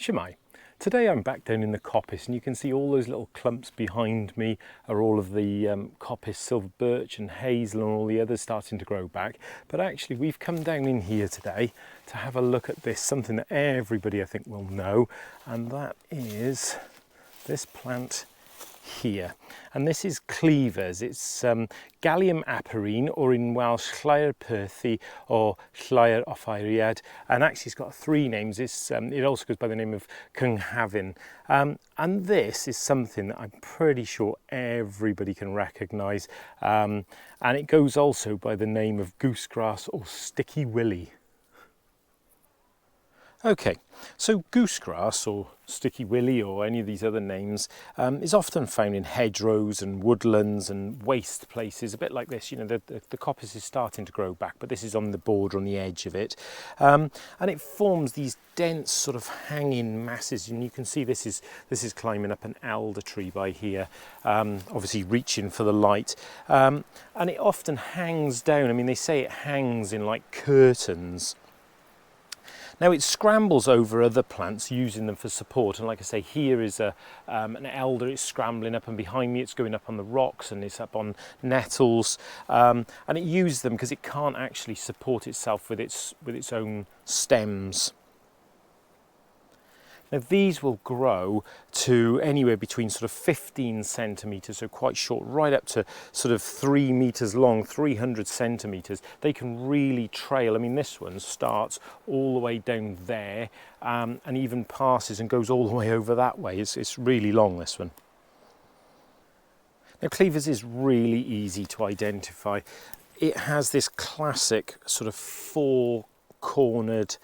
Shemai. Today I'm back down in the coppice and you can see all those little clumps behind me are all of the coppice, silver birch and hazel and all the others starting to grow back. But actually we've come down in here today to have a look at this, something that everybody I think will know, and that is this plant here. And this is Cleavers. It's Galium aparine, or in Welsh Llyr Perthi or Llyr Offeiriad, and actually it's got three names. It also goes by the name of Cynghafin, and this is something that I'm pretty sure everybody can recognise, and it goes also by the name of goosegrass or sticky willy. Okay, so goosegrass or sticky willy or any of these other names is often found in hedgerows and woodlands and waste places, a bit like this. You know, the coppice is starting to grow back, but this is on the border, on the edge of it. And it forms these dense sort of hanging masses, and you can see this is climbing up an elder tree by here, obviously reaching for the light. And it often hangs down. I mean, they say it hangs in like curtains. Now it scrambles over other plants, using them for support, and like I say, here is an elder. It's scrambling up, and behind me it's going up on the rocks and it's up on nettles, and it uses them because it can't actually support itself with its own stems. Now these will grow to anywhere between sort of 15 centimetres, so quite short, right up to sort of 3 metres long, 300 centimetres. They can really trail. I mean, this one starts all the way down there and even passes and goes all the way over that way. It's really long, this one. Now Cleavers is really easy to identify. It has this classic sort of four-cornered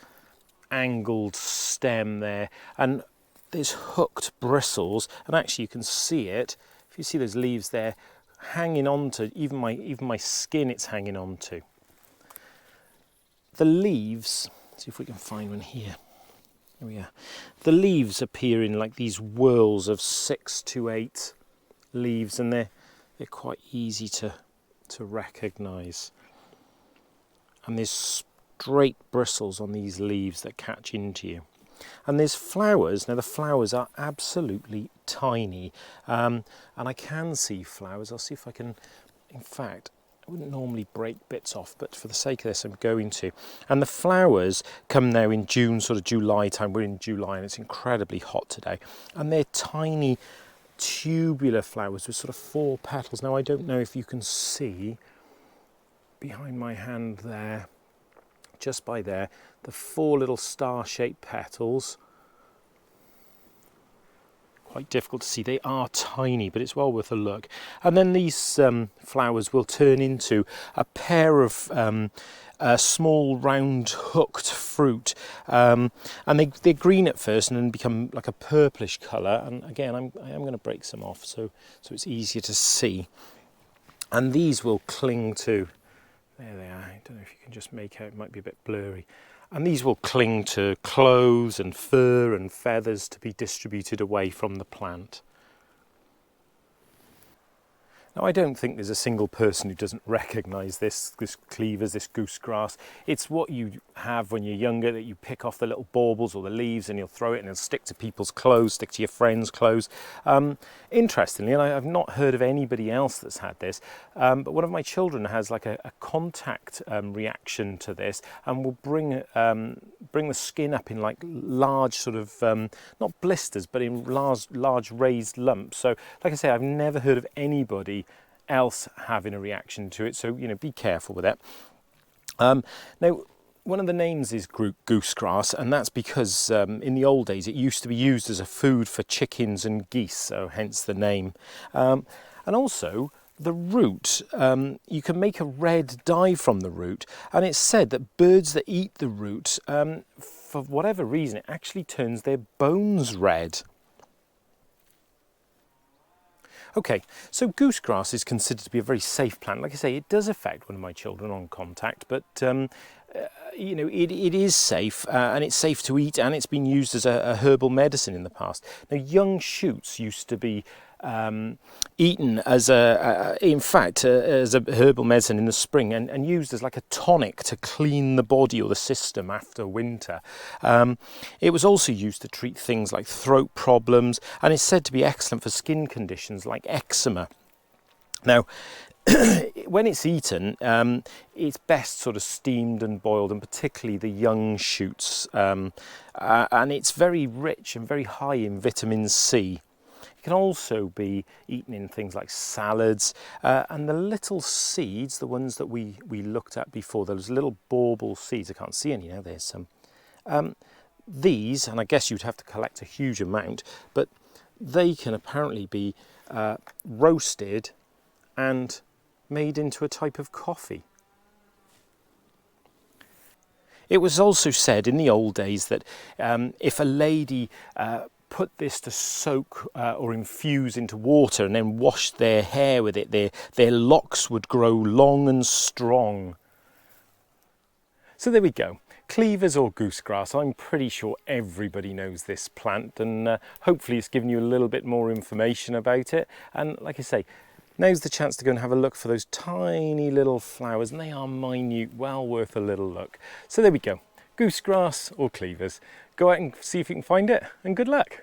angled stem there, and there's hooked bristles, and actually you can see it if you see those leaves there hanging on to even my skin. It's hanging on to the leaves. See if we can find one here. Here we are. The leaves appear in like these whorls of 6 to 8 leaves, and they're quite easy to recognize, and there's straight bristles on these leaves that catch into you. And there's flowers. Now the flowers are absolutely tiny, and I can see flowers. I'll see if I can, in fact, I wouldn't normally break bits off, but for the sake of this I'm going to. And the flowers come now in June, sort of July time. We're in July and it's incredibly hot today, and they're tiny tubular flowers with sort of 4 petals. Now I don't know if you can see behind my hand there, just by there, the 4 little star-shaped petals. Quite difficult to see. They are tiny, but it's well worth a look. And then these flowers will turn into a pair of small, round, hooked fruit, and they're green at first and then become like a purplish colour. And again, I am going to break some off so it's easier to see. And these will cling to. There they are. I don't know if you can just make out, it might be a bit blurry. And these will cling to clothes and fur and feathers to be distributed away from the plant. Now I don't think there's a single person who doesn't recognise this Cleavers, this goosegrass. It's what you have when you're younger, that you pick off the little baubles or the leaves and you'll throw it and it'll stick to people's clothes, stick to your friends' clothes. Interestingly, and I've not heard of anybody else that's had this, but one of my children has like a contact reaction to this, and will bring the skin up in like large sort of, not blisters, but in large raised lumps. So like I say, I've never heard of anybody else having a reaction to it, so you know, be careful with that. Now one of the names is goosegrass, and that's because in the old days it used to be used as a food for chickens and geese, so hence the name. And also the root, you can make a red dye from the root, and it's said that birds that eat the root, for whatever reason, it actually turns their bones red. Okay, so goosegrass is considered to be a very safe plant. Like I say, it does affect one of my children on contact, but you know, it is safe, and it's safe to eat, and it's been used as a herbal medicine in the past. Now, young shoots used to be eaten as in fact, as a herbal medicine in the spring, and used as like a tonic to clean the body or the system after winter. It was also used to treat things like throat problems, and it's said to be excellent for skin conditions like eczema. Now, when it's eaten, it's best sort of steamed and boiled, and particularly the young shoots, and it's very rich and very high in vitamin C. It can also be eaten in things like salads, and the little seeds, the ones that we looked at before, those little bauble seeds, I can't see any now, there's some. These, and I guess you'd have to collect a huge amount, but they can apparently be roasted and made into a type of coffee. It was also said in the old days that if a lady put this to soak or infuse into water and then washed their hair with it, their locks would grow long and strong. So there we go. Cleavers or goosegrass. I'm pretty sure everybody knows this plant, and hopefully it's given you a little bit more information about it. And like I say, now's the chance to go and have a look for those tiny little flowers, and they are minute, well worth a little look. So there we go. Goosegrass or cleavers. Go out and see if you can find it, and good luck.